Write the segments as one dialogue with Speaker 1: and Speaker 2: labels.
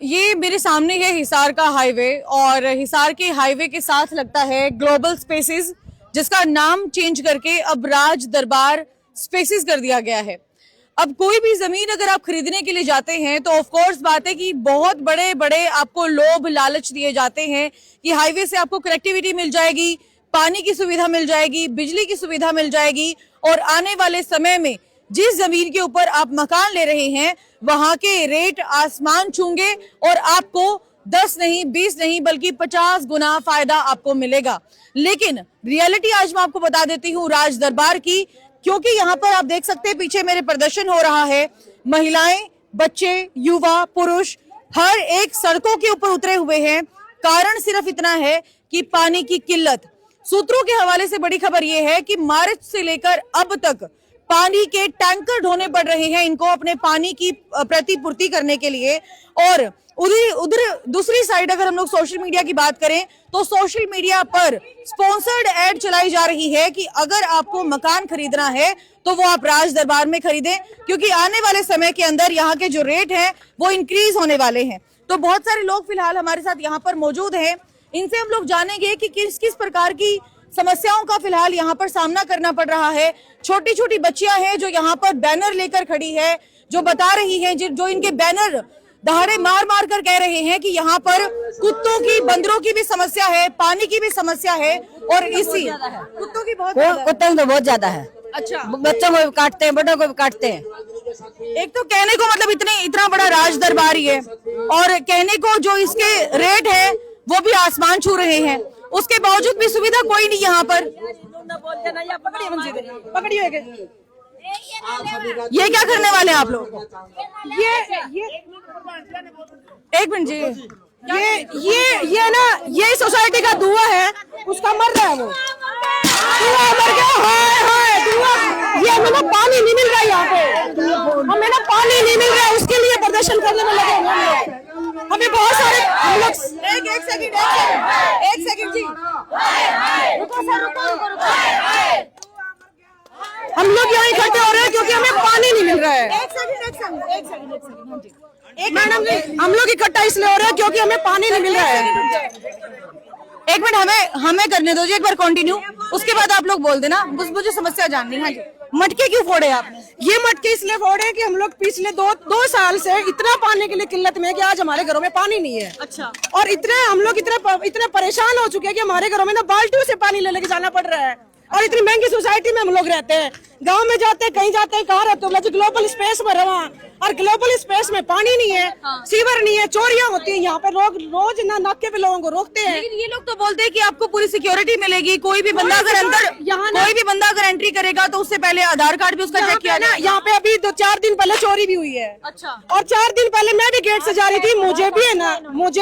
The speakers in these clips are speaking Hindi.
Speaker 1: ये मेरे सामने है हिसार का हाईवे और हिसार के हाईवे के साथ लगता है ग्लोबल स्पेसेस, जिसका नाम चेंज करके अब राज दरबार स्पेसेस कर दिया गया है। अब कोई भी जमीन अगर आप खरीदने के लिए जाते हैं तो ऑफ कोर्स बात है कि बहुत बड़े बड़े आपको लोभ लालच दिए जाते हैं कि हाईवे से आपको कनेक्टिविटी मिल जाएगी, पानी की सुविधा मिल जाएगी, बिजली की सुविधा मिल जाएगी और आने वाले समय में जिस जमीन के ऊपर आप मकान ले रहे हैं वहां के रेट आसमान छूंगे और आपको 10 नहीं 20 नहीं बल्कि 50 गुना फायदा आपको मिलेगा। लेकिन रियलिटी आज मैं आपको बता देती हूँ राज दरबार की, क्योंकि यहाँ पर आप देख सकते हैं पीछे मेरे प्रदर्शन हो रहा है। महिलाएं, बच्चे, युवा, पुरुष हर एक सड़कों के ऊपर उतरे हुए हैं। कारण सिर्फ इतना है कि पानी की किल्लत। सूत्रों के हवाले से बड़ी खबर यह है कि मार्च से लेकर अब तक पानी के टैंकर ढोने पड़ रहे हैं इनको अपने पानी की प्रतिपूर्ति करने के लिए। और उधर दूसरी साइड अगर हम लोग सोशल मीडिया की बात करें तो सोशल मीडिया पर स्पॉन्सर्ड एड चलाई जा रही है कि अगर आपको मकान खरीदना है तो वो आप राज दरबार में खरीदें, क्योंकि आने वाले समय के अंदर यहाँ के जो रेट हैं वो इंक्रीज होने वाले हैं। तो बहुत सारे लोग फिलहाल हमारे साथ यहाँ पर मौजूद हैं, इनसे हम लोग जानेंगे कि किस किस प्रकार की समस्याओं का फिलहाल यहाँ पर सामना करना पड़ रहा है। छोटी छोटी बच्चियां हैं जो यहाँ पर बैनर लेकर खड़ी है, जो बता रही हैं, जो इनके बैनर दहाड़े मार मार कर कह रहे हैं कि यहाँ पर कुत्तों की, बंदरों की भी समस्या है, पानी की भी समस्या है और इसी कुत्तों की बहुत ज्यादा है। अच्छा,
Speaker 2: बच्चों को भी काटते हैं, बड़ों को भी काटते हैं।
Speaker 1: एक तो कहने को मतलब इतना बड़ा राज दरबार ही है और कहने को जो इसके रेट है वो भी आसमान छू रहे हैं, उसके बावजूद भी सुविधा कोई नहीं यहाँ पर। ये क्या करने वाले हैं आप लोग?
Speaker 2: ये
Speaker 1: एक मिनट जी,
Speaker 2: ये ना, ये सोसाइटी का धुआं है, उसका मर रहा है वो, धुआं मर गया। हाय हाय धुआं, ये हमें ना पानी नहीं मिल रहा है यहाँ पे, हमें ना पानी नहीं मिल रहा है, उसके लिए प्रदर्शन करने में लगे हैं। हमें बहुत सारे हम लोग
Speaker 1: एक सेकंड जी,
Speaker 2: हम लोग यहाँ इकट्ठे हो रहे हैं क्योंकि हमें पानी नहीं मिल रहा है।
Speaker 1: एक सेकंड
Speaker 2: मैडम जी, हम लोग इकट्ठा इसलिए हो रहे हैं क्योंकि हमें पानी नहीं मिल रहा है।
Speaker 1: एक मिनट हमें करने दो जी, एक बार कंटिन्यू, उसके बाद आप लोग बोल देना, मुझे समस्या जाननी है। हाँ जी, मटके क्यों फोड़े आपने?
Speaker 2: ये मटके इसलिए फोड़े कि हम लोग पिछले दो साल से इतना पानी के लिए किल्लत में है कि आज हमारे घरों में पानी नहीं है।
Speaker 1: अच्छा,
Speaker 2: और हम लोग इतने परेशान हो चुके हैं कि हमारे घरों में ना बाल्टियों से पानी लेके जाना पड़ रहा है। और इतनी महंगी सोसाइटी में हम लोग रहते हैं, गांव में जाते हैं, कहीं जाते हैं, कहाँ रहते हो? ग्लोबल स्पेस में रहा, और ग्लोबल स्पेस में पानी नहीं है, सीवर नहीं है, चोरियां होती हैं यहाँ पे, लोग रोज ना नाके पे लोगों को रोकते हैं।
Speaker 1: लेकिन ये लोग तो बोलते हैं कि आपको पूरी सिक्योरिटी मिलेगी, कोई भी बंदा अगर एंट्री करेगा तो उससे पहले आधार कार्ड भी उसका चेक किया
Speaker 2: ना। यहाँ पे अभी 4 दिन पहले चोरी भी हुई है।
Speaker 1: अच्छा,
Speaker 2: और 4 दिन पहले मैं भी गेट से जा रही थी, मुझे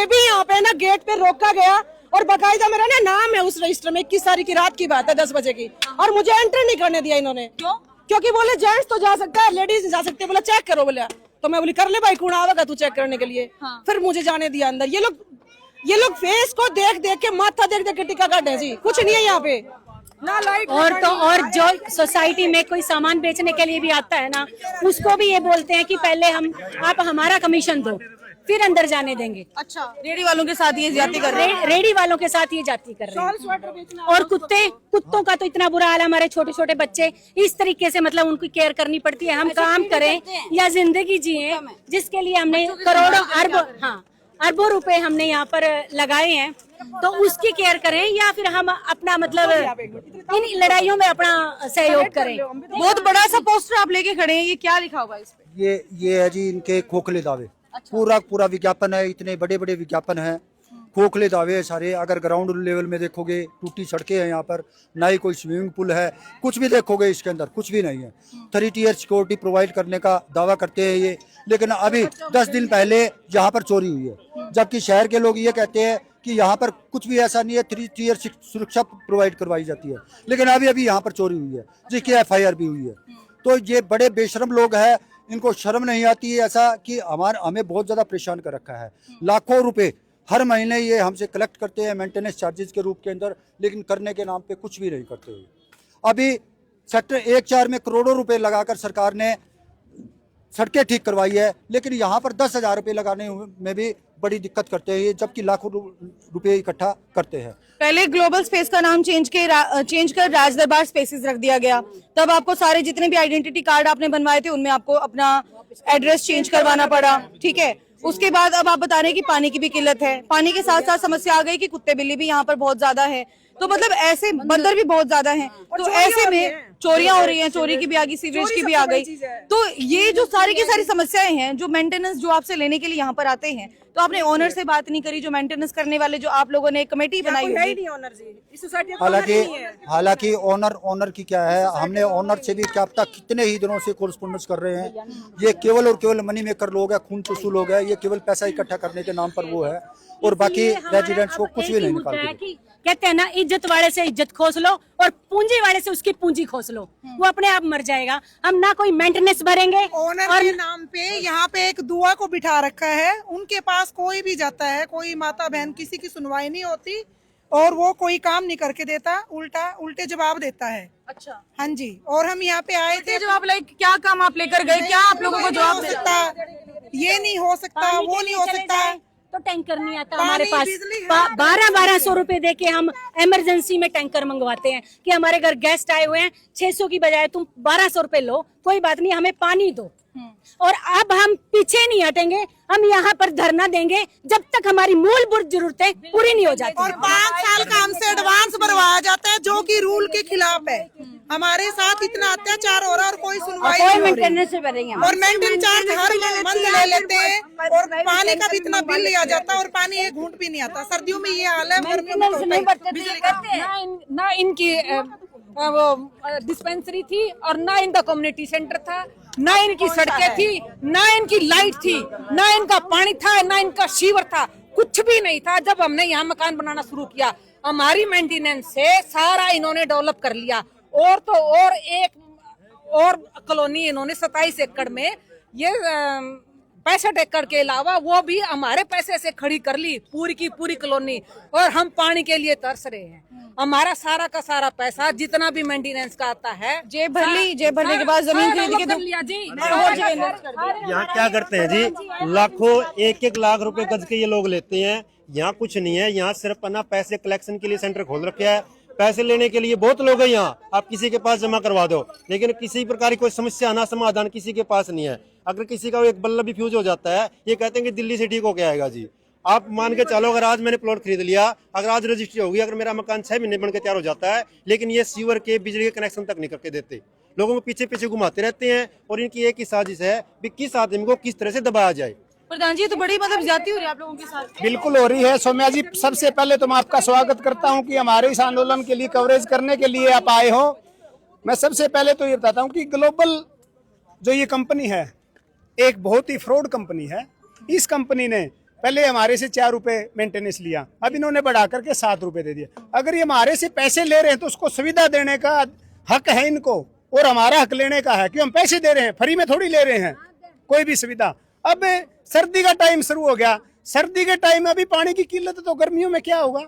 Speaker 2: भी यहाँ पे ना गेट पे रोका गया और बकायदा मेरा ना नाम है उस रजिस्टर में। 21 तारीख की रात की बात है, 10 बजे की, और मुझे एंट्री नहीं करने दिया इन्होंने।
Speaker 1: क्यों?
Speaker 2: क्योंकि बोले जेंट्स तो जा सकता है, लेडीज नहीं जा सकते। बोला चेक करो, बोला तो मैं बोली कर ले भाई, कौन आवेगा तू चेक करने के लिए। फिर मुझे जाने दिया अंदर। ये लोग फेस को देख देख के, माथा देख देख के टिका काटे जी, कुछ नहीं है यहाँ पे ना लाइट।
Speaker 3: और जो सोसाइटी में कोई सामान बेचने के लिए भी आता है ना, उसको भी ये बोलते हैं कि पहले आप हमारा कमीशन दो, फिर अंदर जाने देंगे।
Speaker 1: अच्छा, रेडी वालों के साथ ये जाती कर रहे हैं,
Speaker 3: रेडी वालों के साथ ये जाती कर रहे हैं। और कुत्तों का तो इतना बुरा हाल है। हमारे छोटे छोटे बच्चे इस तरीके से, मतलब उनकी केयर करनी पड़ती है। हम काम करें या जिंदगी जिए, जिसके लिए हमने करोड़ों अरबों रुपए हमने यहाँ पर लगाए हैं, तो उसकी केयर करें या फिर हम अपना मतलब इन लड़ाइयों में अपना सहयोग करें।
Speaker 1: बहुत बड़ा सा पोस्टर आप लेके खड़े हैं, ये क्या लिखा हुआ है इस पे?
Speaker 4: ये है जी इनके खोखले दावे। अच्छा। पूरा विज्ञापन है, इतने बड़े बड़े विज्ञापन है, खोखले दावे है सारे। अगर ग्राउंड लेवल में देखोगे, टूटी सड़कें हैं यहाँ पर, ना ही कोई स्विमिंग पूल है, कुछ भी देखोगे इसके अंदर कुछ भी नहीं है। 3 टियर सिक्योरिटी प्रोवाइड करने का दावा करते हैं ये, लेकिन अभी 10 दिन पहले यहाँ पर चोरी हुई है, जबकि शहर के लोग ये कहते हैं कि यहाँ पर कुछ भी ऐसा नहीं है, 3 टियर सुरक्षा प्रोवाइड करवाई जाती है, लेकिन अभी यहाँ पर चोरी हुई है, जिसकी FIR भी हुई है। तो ये बड़े बेशरम लोग हैं, इनको शर्म नहीं आती है ऐसा कि हमें बहुत ज़्यादा परेशान कर रखा है। लाखों रुपए हर महीने ये हमसे कलेक्ट करते हैं मेंटेनेंस चार्जेस के रूप के अंदर, लेकिन करने के नाम पे कुछ भी नहीं करते हुए। अभी सेक्टर 1-4 में करोड़ों रुपए लगाकर सरकार ने सड़कें ठीक करवाई है, लेकिन यहाँ पर 10,000 रुपये लगाने में भी बड़ी दिक्कत करते हैं ये, जबकि लाखों रुपये इकट्ठा करते हैं।
Speaker 1: पहले ग्लोबल स्पेस का नाम चेंज कर राज दरबार स्पेसेस रख दिया गया। तब आपको सारे जितने भी आइडेंटिटी कार्ड आपने बनवाए थे उनमें आपको अपना एड्रेस चेंज करवाना पड़ा, ठीक है। उसके बाद अब आप बता रहे हैं कि पानी की भी किल्लत है, पानी के साथ साथ समस्या आ गई कि कुत्ते बिल्ली भी यहाँ पर बहुत ज्यादा है, तो मतलब ऐसे बंदर भी बहुत ज्यादा हैं, तो ऐसे में चोरियां हो रही हैं, चोरी की भी आ गई, सीवरेज की भी आ गई। तो ये जो सारी की सारी समस्याएं हैं, जो मेंटेनेंस जो आपसे लेने के लिए यहाँ पर आते हैं, तो आपने ओनर से बात नहीं करी, जो मेंटेनेंस करने वाले जो आप लोगों ने कमेटी बनाई हुई है।
Speaker 4: हालांकि ओनर की क्या है, हमने ओनर से भी क्या पता कितने ही दिनों से कोरस्पोंडेंस कर रहे हैं। ये केवल और केवल मनी मेकर लोग है, खून चूसू लोग है, ये केवल पैसा इकट्ठा करने के नाम पर वो है, और बाकी रेजिडेंट्स को कुछ भी नहीं निकालते।
Speaker 3: कहते हैं ना, इज्जत वाले से इज्जत खोस लो और पूंजी वाले से उसकी पूंजी खोस लो, वो अपने आप मर जाएगा। हम ना कोई मेंटेनेंस भरेंगे।
Speaker 5: ओनर के नाम पे यहाँ पे एक दुआ को बिठा रखा है, उनके पास कोई भी जाता है, कोई माता बहन, किसी की सुनवाई नहीं होती और वो कोई काम नहीं करके देता, उल्टे जवाब देता है।
Speaker 1: अच्छा,
Speaker 5: हाँ जी। और हम यहाँ पे आए थे,
Speaker 1: जवाब लाइक क्या काम आप लेकर गए, क्या आप लोगों को जवाब
Speaker 5: हो सकता, ये नहीं हो सकता, वो नहीं हो सकता,
Speaker 3: तो टैंकर नहीं आता हमारे पास। 1200 रुपए दे के हम इमरजेंसी में टैंकर मंगवाते हैं कि हमारे घर गेस्ट आए हुए हैं, 600 की बजाय तुम 1200 रुपए लो, कोई बात नहीं, हमें पानी दो। और अब हम पीछे नहीं हटेंगे, हम यहाँ पर धरना देंगे जब तक हमारी मूलभूत जरूरतें पूरी नहीं हो जाती।
Speaker 5: और 5 साल का हमसे एडवांस भरवाया जाता है, जो कि रूल के खिलाफ है। हमारे साथ इतना अत्याचार हो रहा है और कोई सुनवाई नहीं हो रही। और मेंटेनेंस चार्ज हर मंथ ले लेते हैं, और पानी का भी इतना बिल लिया जाता है और पानी एक घूंट भी नहीं आता। सर्दियों में ये हाल है,
Speaker 6: ना इनकी वो डिस्पेंसरी थी और ना इनका कम्युनिटी सेंटर था, ना इनकी सड़कें थी, ना इनकी लाइट थी, ना इनका पानी था, ना इनका सीवर था, कुछ भी नहीं था। जब हमने यहाँ मकान बनाना शुरू किया, हमारी मेंटेनेंस से सारा इन्होंने डेवलप कर लिया। और तो और एक और कॉलोनी इन्होंने 27 एकड़ में ये 65 एकड़ के अलावा वो भी हमारे पैसे से खड़ी कर ली, पूरी की पूरी कॉलोनी। और हम पानी के लिए तरस रहे हैं। हमारा सारा का सारा पैसा जितना भी मेंटेनेंस का आता है,
Speaker 1: जेब भरने के बाद जमीन खरीद के
Speaker 6: लिया जी।
Speaker 7: यहाँ क्या करते हैं जी, लाखों 1-1 लाख रुपए गज के ये लोग लेते हैं। यहाँ कुछ नहीं है, यहाँ सिर्फ ना पैसे कलेक्शन के लिए सेंटर खोल रखे है। पैसे लेने के लिए बहुत लोग हैं यहाँ, आप किसी के पास जमा करवा दो, लेकिन किसी प्रकार की कोई समस्या ना समाधान किसी के पास नहीं है। अगर किसी का एक बल्ब भी फ्यूज हो जाता है, ये कहते हैं कि दिल्ली से ठीक होके आएगा जी। आप मान के चलो, अगर आज मैंने प्लॉट खरीद लिया, अगर आज रजिस्ट्री होगी, अगर मेरा मकान 6 महीने बनकर तैयार हो जाता है, लेकिन ये सीवर के बिजली के कनेक्शन तक नहीं करके देते, लोगों को पीछे पीछे घुमाते रहते हैं। और इनकी एक ही साजिश है कि किस आदमी को किस तरह से दबाया जाए।
Speaker 1: प्रधान जी, तो बड़ी मतलब ज्यादती हो रही है आप लोगों के साथ।
Speaker 8: बिल्कुल हो रही है सौम्या जी। सबसे पहले तो मैं आपका स्वागत करता हूं कि हमारे इस आंदोलन के लिए कवरेज करने के लिए आप आए हो। मैं सबसे पहले तो ये बताता हूं कि ग्लोबल जो ये कंपनी है, एक बहुत ही फ्रॉड कंपनी है। इस कंपनी ने पहले हमारे से 4 रुपए मेंटेनेंस लिया, अब इन्होंने बढ़ा करके 7 रुपए दे दिया। अगर ये हमारे से पैसे ले रहे हैं तो उसको सुविधा देने का हक है इनको, और हमारा हक लेने का है कि हम पैसे दे रहे हैं, फ्री में थोड़ी ले रहे हैं कोई भी सुविधा। अब सर्दी का टाइम शुरू हो गया, सर्दी के टाइम अभी पानी की किल्लत, तो गर्मियों में क्या होगा।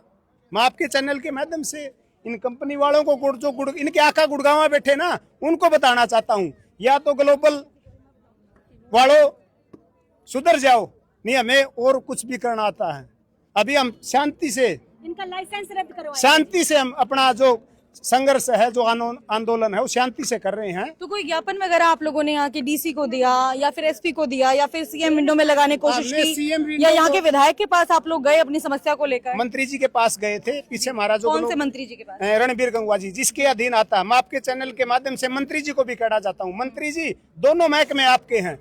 Speaker 8: मैं आपके चैनल के माध्यम से इन कंपनी वालों को जो इनके आका गुड़गांव बैठे ना, उनको बताना चाहता हूँ, या तो ग्लोबल वालों सुधर जाओ, नहीं हमें और कुछ भी करना आता है। अभी हम शांति से
Speaker 3: इनका लाइसेंस रद्द करवाएं,
Speaker 8: शांति से हम अपना जो संघर्ष है, जो आंदोलन है, वो शांति से कर रहे हैं।
Speaker 1: तो कोई ज्ञापन वगैरह आप लोगों ने यहाँ के डीसी को दिया, या फिर एसपी को दिया, या फिर सीएम विंडो में लगाने की कोशिश की, या यहाँ के विधायक के पास आप लोग गए अपनी समस्या को लेकर?
Speaker 8: मंत्री जी के पास गए थे, पीछे हमारा जो
Speaker 1: कौन से मंत्री जी के पास?
Speaker 8: रणबीर गंगवा जी, जिसके अधीन आता है। मैं आपके चैनल के माध्यम से मंत्री जी को भी कहना चाहता हूँ, मंत्री जी दोनों महकमे आपके हैं,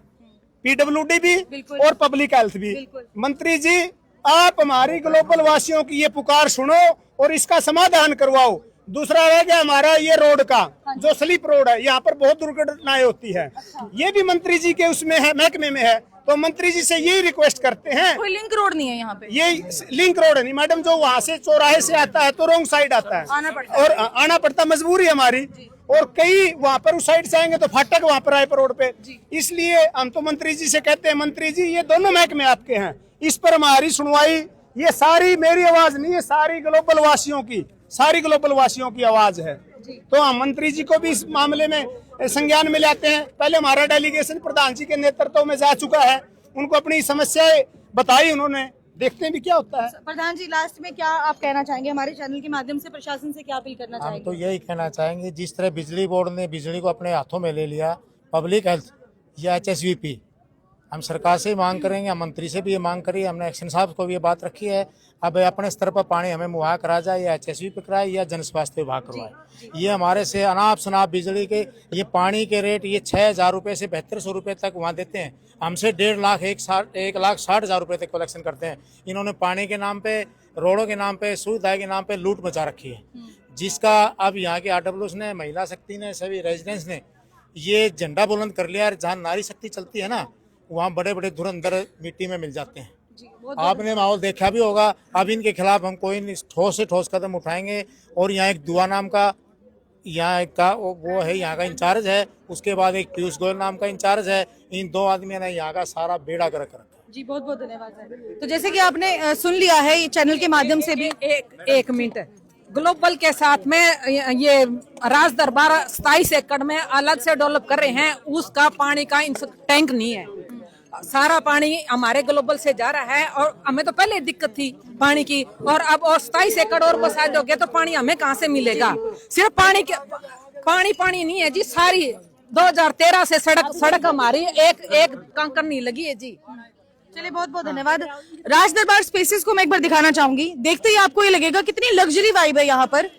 Speaker 8: पीडब्ल्यूडी भी और पब्लिक हेल्थ भी। मंत्री जी, आप हमारी ग्लोबल वासियों की ये पुकार सुनो और इसका समाधान करवाओ। दूसरा रह गया हमारा ये रोड का, जो स्लिप रोड है, यहाँ पर बहुत दुर्घटनाएं होती है, ये भी मंत्री जी के उसमें है, महकमे में है। तो मंत्री जी से यही रिक्वेस्ट करते हैं।
Speaker 1: कोई लिंक रोड नहीं है यहाँ पे?
Speaker 8: ये लिंक रोड है नहीं मैडम, जो वहाँ से चौराहे से आता है तो रॉन्ग साइड आता है, और आना पड़ता, मजबूरी हमारी। और कई वहाँ पर उस साइड से आएंगे तो फाटक वहाँ पर आए पर रोड पे। इसलिए हम तो मंत्री जी से कहते हैं, मंत्री जी ये दोनों महकमे आपके हैं, इस पर हमारी सुनवाई, ये सारी मेरी आवाज नहीं है, सारी ग्लोबल वासियों की, सारी ग्लोबल वासियों की आवाज है। तो हम मंत्री जी को भी इस मामले में संज्ञान में लाते हैं। पहले हमारा डेलीगेशन प्रधान जी के नेतृत्व में जा चुका है, उनको अपनी समस्याएं बताई उन्होंने, देखते हैं भी क्या होता है।
Speaker 1: प्रधान जी, लास्ट में क्या आप कहना चाहेंगे, हमारे चैनल के माध्यम से प्रशासन से क्या अपील करना
Speaker 9: हम
Speaker 1: चाहेंगे?
Speaker 9: तो यही कहना चाहेंगे, जिस तरह बिजली बोर्ड ने बिजली को अपने हाथों में ले लिया, पब्लिक हेल्थ या HSVP, हम सरकार से मांग करेंगे, हम मंत्री से भी ये मांग करी, हमने एक्शन साहब को भी ये बात रखी है। अब अपने स्तर पर पानी हमें मुहैया करा जाए, या HSVP कराए या जन स्वास्थ्य विभाग करवाए। ये हमारे से अनाप शनाप बिजली के ये पानी के रेट ये 6,000 रुपये से 7200 रुपये तक वहाँ देते हैं, हमसे 1.5 लाख 1,60,000 रुपये तक कलेक्शन करते हैं। इन्होंने पानी के नाम पे, रोडों के नाम पे, सुविधा के नाम पे लूट मचा रखी है, जिसका अब यहाँ के RWS ने, महिला शक्ति ने, सभी रेजिडेंट्स ने ये झंडा बुलंद कर लिया। जहाँ नारी शक्ति चलती है ना, वहाँ बड़े बड़े धुरंधर मिट्टी में मिल जाते हैं। आपने माहौल देखा भी होगा। अब इनके खिलाफ हम कोई ठोस से ठोस कदम उठाएंगे। और यहाँ एक दुआ नाम का यहाँ का वो है, यहाँ का इंचार्ज है, उसके बाद एक पीयूष गोयल नाम का इंचार्ज है। इन 2 आदमियों ने यहाँ का सारा बेड़ा गर्क रखा।
Speaker 1: जी, बहुत बहुत धन्यवाद सर। तो जैसे कि आपने सुन लिया है, ये चैनल के माध्यम से भी
Speaker 6: एक मिनट, ग्लोबल के साथ में ये राज दरबार 27 एकड़ में अलग से डेवलप कर रहे हैं, उसका पानी का टैंक नहीं है। सारा पानी हमारे ग्लोबल से जा रहा है, और हमें तो पहले दिक्कत थी पानी की, और अब और 27 एकड़ और बसा दोगे तो पानी हमें कहाँ से मिलेगा? सिर्फ पानी नहीं है जी, सारी 2013 से सड़क हमारी एक कंकर नहीं लगी है जी।
Speaker 1: चलिए, बहुत बहुत धन्यवाद। राज दरबार स्पेसेस को मैं एक बार दिखाना चाहूंगी। देखते ही आपको ये लगेगा कितनी लग्जरी वाइब है यहाँ पर।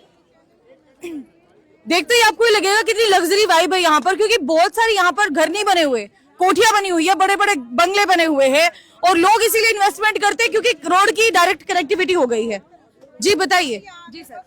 Speaker 1: देखते ही आपको ये लगेगा कितनी लग्जरी वाइब है यहाँ पर, क्योंकि बहुत सारे यहाँ पर घर नहीं बने हुए, कोठियां बनी हुई है, बड़े बड़े बंगले बने हुए हैं, और लोग इसीलिए इन्वेस्टमेंट करते हैं क्योंकि रोड की डायरेक्ट कनेक्टिविटी हो गई है। जी बताइए। जी सर,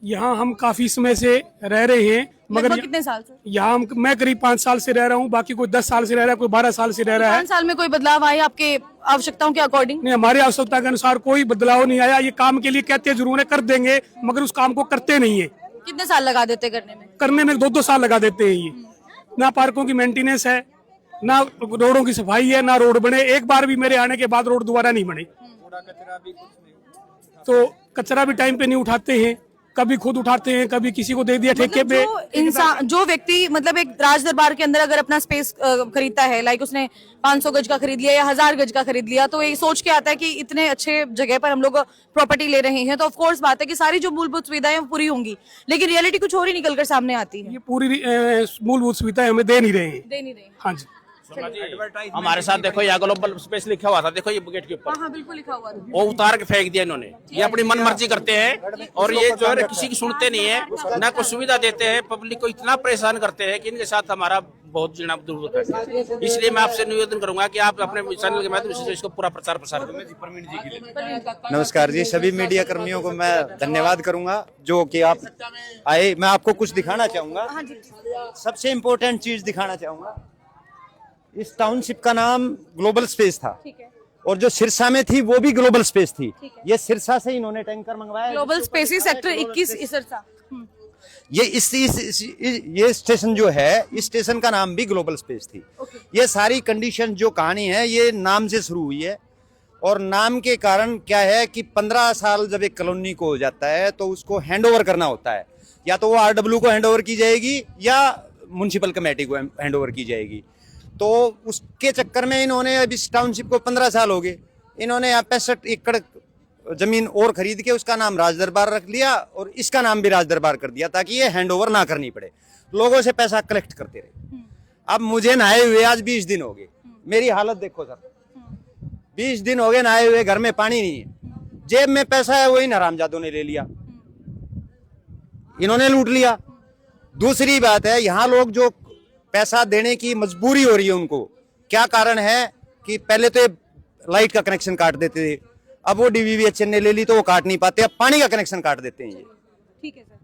Speaker 10: यहाँ हम काफी समय से रह रहे हैं, मगर
Speaker 1: कितने साल से?
Speaker 10: यहाँ मैं करीब 5 साल से रह रहा हूँ, बाकी कोई 10 साल से रह रहा है, कोई 12 साल से रह रहा है।
Speaker 1: 5 साल में कोई बदलाव आया आपके आवश्यकताओं के अकॉर्डिंग?
Speaker 10: नहीं, हमारी आवश्यकता के अनुसार कोई बदलाव नहीं आया। ये काम के लिए कहते जरूर है, कर देंगे, मगर उस काम को करते नहीं है।
Speaker 1: कितने साल लगा देते करने में?
Speaker 10: करने में 2-2 साल लगा देते हैं। ये ना पार्कों की मेंटेनेंस है, ना रोडों की सफाई है, ना रोड बने। एक बार भी मेरे आने के बाद रोड दोबारा नहीं बने। तो कचरा भी टाइम पे नहीं उठाते हैं, कभी खुद उठाते हैं, कभी किसी को दे दिया ठेके पे।
Speaker 1: इंसान, जो व्यक्ति मतलब एक राज दरबार के अंदर अगर अपना स्पेस खरीदता है, लाइक उसने 500 गज का खरीद लिया या 1000 गज का खरीद लिया, तो ये सोच के आता है कि इतने अच्छे जगह पर हम लोग प्रॉपर्टी ले रहे हैं, तो ऑफ कोर्स बात है कि सारी जो मूलभूत सुविधाएं पूरी होंगी, लेकिन रियलिटी कुछ और ही निकल कर सामने आती है।
Speaker 10: ये पूरी मूलभूत सुविधाएं हमें दे नहीं रहे हैं। हाँ जी,
Speaker 11: हमारे साथ देखो, यहाँ ग्लोबल स्पेस लिखा हुआ था, देखो ये गेट के ऊपर।
Speaker 1: हाँ, बिल्कुल लिखा हुआ था।
Speaker 11: वो उतार के फेंक दिया इन्होंने। ये अपनी मन मर्जी करते हैं, और ये जो है किसी की सुनते नहीं है, ना कोई सुविधा देते हैं। पब्लिक को इतना परेशान करते हैं कि इनके साथ हमारा बहुत जीना दूर होता है। इसलिए मैं आपसे निवेदन करूंगा कि आप अपने चैनल के माध्यम से इसको पूरा प्रचार प्रसार करें।
Speaker 4: नमस्कार जी, सभी मीडिया कर्मियों को मैं धन्यवाद करूंगा जो कि आप आए। मैं आपको कुछ दिखाना चाहूंगा, सबसे इम्पोर्टेंट चीज दिखाना चाहूंगा। इस टाउनशिप का नाम ग्लोबल स्पेस था, और जो सिरसा में थी वो भी ग्लोबल स्पेस थी। ये सिरसा से इन्होंने टैंकर मंगवाया।
Speaker 1: Global space sector 21 Sirsa.
Speaker 4: ये स्टेशन जो है, इस स्टेशन का नाम भी ग्लोबल स्पेस थी। ये सारी कंडीशन जो कहानी है, ये नाम से शुरू हुई है। और नाम के कारण क्या है कि 15 साल जब एक कॉलोनी को हो जाता है तो उसको हैंडओवर करना होता है, या तो वो RW को हैंडओवर की जाएगी या म्युनिसिपल कमेटी को हैंडओवर की जाएगी। तो उसके चक्कर में इन्होंने अब इस टाउनशिप को 15 साल हो गए, इन्होंने यहाँ 65 एकड़ जमीन और खरीद के उसका नाम राज दरबार रख लिया, और इसका नाम भी राज दरबार कर दिया ताकि ये हैंडओवर ना करनी पड़े, लोगों से पैसा कलेक्ट करते रहे। अब मुझे नहाए हुए आज 20 दिन हो गए, मेरी हालत देखो सर, 20 दिन हो गए नहाए हुए, घर में पानी नहीं है, जेब में पैसा है वही हरामजादों ने ले लिया, इन्होंने लूट लिया। दूसरी बात है, यहाँ लोग जो पैसा देने की मजबूरी हो रही है उनको, क्या कारण है कि पहले तो लाइट का कनेक्शन काट देते थे, अब वो DVVHN ने ले ली तो वो काट नहीं पाते, अब पानी का कनेक्शन काट देते हैं ये।
Speaker 1: ठीक है सर,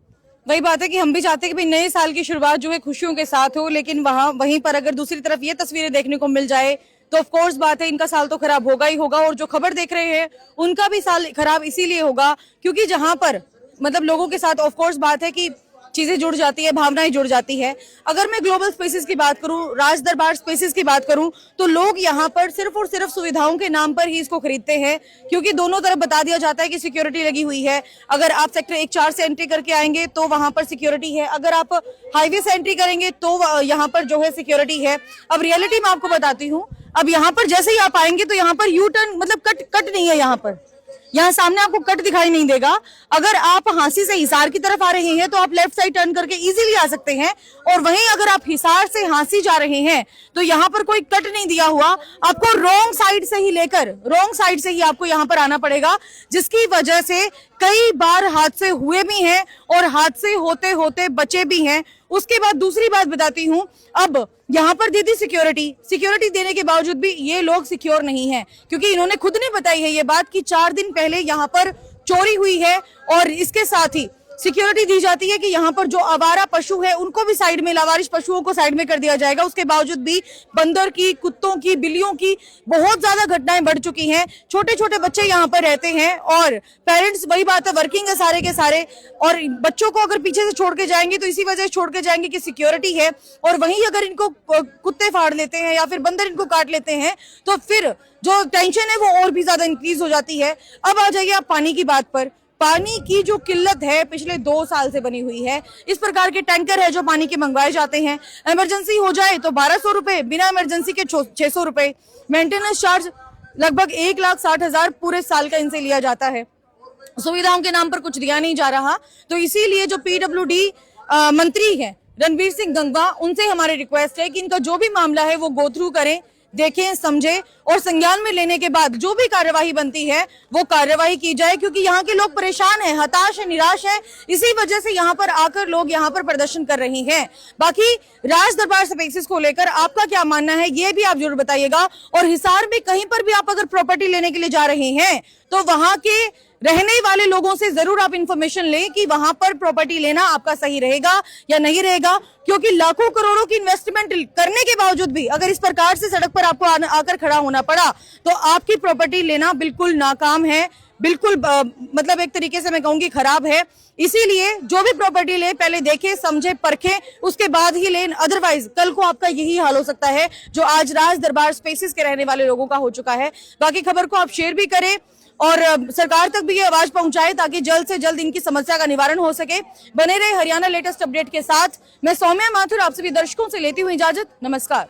Speaker 1: वही बात है कि हम भी चाहते हैं कि भाई नए साल की शुरुआत जो है खुशियों के साथ हो, लेकिन वहीं पर अगर दूसरी तरफ ये तस्वीरें देखने को मिल जाए तो ऑफ कोर्स बात है इनका साल तो खराब होगा ही होगा, और जो खबर देख रहे हैं उनका भी साल खराब इसीलिए होगा क्योंकि जहां पर मतलब लोगों के साथ ऑफ कोर्स बात है कि चीजें जुड़ जाती है, भावनाएं जुड़ जाती है। अगर मैं ग्लोबल स्पेसेस की बात करूं, राज दरबार स्पेसेस की बात करूं, तो लोग यहाँ पर सिर्फ और सिर्फ सुविधाओं के नाम पर ही इसको खरीदते हैं, क्योंकि दोनों तरफ बता दिया जाता है कि सिक्योरिटी लगी हुई है। अगर आप सेक्टर 1-4 से एंट्री करके आएंगे तो वहां पर सिक्योरिटी है, अगर आप हाईवे से एंट्री करेंगे तो यहाँ पर जो है सिक्योरिटी है। अब रियलिटी में आपको बताती हूँ, अब यहाँ पर जैसे ही आप आएंगे तो यहाँ पर यू टर्न मतलब कट नहीं है, यहाँ सामने आपको कट दिखाई नहीं देगा। अगर आप हांसी से हिसार की तरफ आ रहे हैं तो आप लेफ्ट साइड टर्न करके इजीली आ सकते हैं, और वहीं अगर आप हिसार से हांसी जा रहे हैं तो यहाँ पर कोई कट नहीं दिया हुआ, आपको रॉन्ग साइड से ही आपको यहाँ पर आना पड़ेगा, जिसकी वजह से कई बार हादसे हुए भी हैं और हादसे होते होते बचे भी हैं। उसके बाद दूसरी बात बताती हूँ, अब यहाँ पर दीदी सिक्योरिटी देने के बावजूद भी ये लोग सिक्योर नहीं है, क्योंकि इन्होंने खुद ने बताई है ये बात कि 4 दिन पहले यहाँ पर चोरी हुई है, और इसके साथ ही सिक्योरिटी दी जाती है कि यहाँ पर जो आवारा पशु है उनको भी साइड में, लावारिश पशुओं को साइड में कर दिया जाएगा। उसके बावजूद भी बंदर की, कुत्तों की, बिल्लियों की बहुत ज्यादा घटनाएं बढ़ चुकी हैं। छोटे छोटे बच्चे यहाँ पर रहते हैं और पेरेंट्स, वही बात है, वर्किंग है सारे के सारे, और बच्चों को अगर पीछे से छोड़ के जाएंगे तो इसी वजह से छोड़ के जाएंगे कि सिक्योरिटी है, और वहीं अगर इनको कुत्ते फाड़ लेते हैं या फिर बंदर इनको काट लेते हैं तो फिर जो टेंशन है वो और भी ज्यादा इंक्रीज हो जाती है। अब आ जाइए आप पानी की बात पर। पानी की जो किल्लत है पिछले 2 साल से बनी हुई है। इस प्रकार के टैंकर है जो पानी के मंगवाए जाते हैं, इमरजेंसी हो जाए तो 1200 रुपए, बिना इमरजेंसी के 600 रुपए, मेंटेनेंस चार्ज लगभग 1,60,000 पूरे साल का इनसे लिया जाता है। सुविधाओं के नाम पर कुछ दिया नहीं जा रहा, तो इसीलिए जो PWD मंत्री है रणवीर सिंह गंगवा, उनसे हमारी रिक्वेस्ट है कि इनका जो भी मामला है वो गो थ्रू करें, देखें, समझें, और संज्ञान में लेने के बाद जो भी कार्यवाही बनती है वो कार्यवाही की जाए, क्योंकि यहाँ के लोग परेशान हैं, हताश है, निराश है, इसी वजह से यहाँ पर आकर लोग यहाँ पर प्रदर्शन कर रहे हैं। बाकी राज दरबार स्पेसेस को लेकर आपका क्या मानना है ये भी आप जरूर बताइएगा, और हिसार में कहीं पर भी आप अगर प्रॉपर्टी लेने के लिए जा रहे हैं तो वहां के रहने वाले लोगों से जरूर आप इंफॉर्मेशन लें कि वहां पर प्रॉपर्टी लेना आपका सही रहेगा या नहीं रहेगा, क्योंकि लाखों करोड़ों की इन्वेस्टमेंट करने के बावजूद भी अगर इस प्रकार से सड़क पर आपको आकर खड़ा होना पड़ा तो आपकी प्रॉपर्टी लेना बिल्कुल नाकाम है, बिल्कुल मतलब एक तरीके से मैं कहूंगी खराब है। इसीलिए जो भी प्रॉपर्टी ले पहले देखे, समझे, परखे, उसके बाद ही लें, अदरवाइज कल को आपका यही हाल हो सकता है जो आज राज दरबार स्पेसेस के रहने वाले लोगों का हो चुका है। बाकी खबर को आप शेयर भी करें और सरकार तक भी ये आवाज पहुंचाए ताकि जल्द से जल्द इनकी समस्या का निवारण हो सके। बने रहे हरियाणा लेटेस्ट अपडेट के साथ। मैं सौम्या माथुर आप सभी दर्शकों से लेती हुई इजाजत। नमस्कार।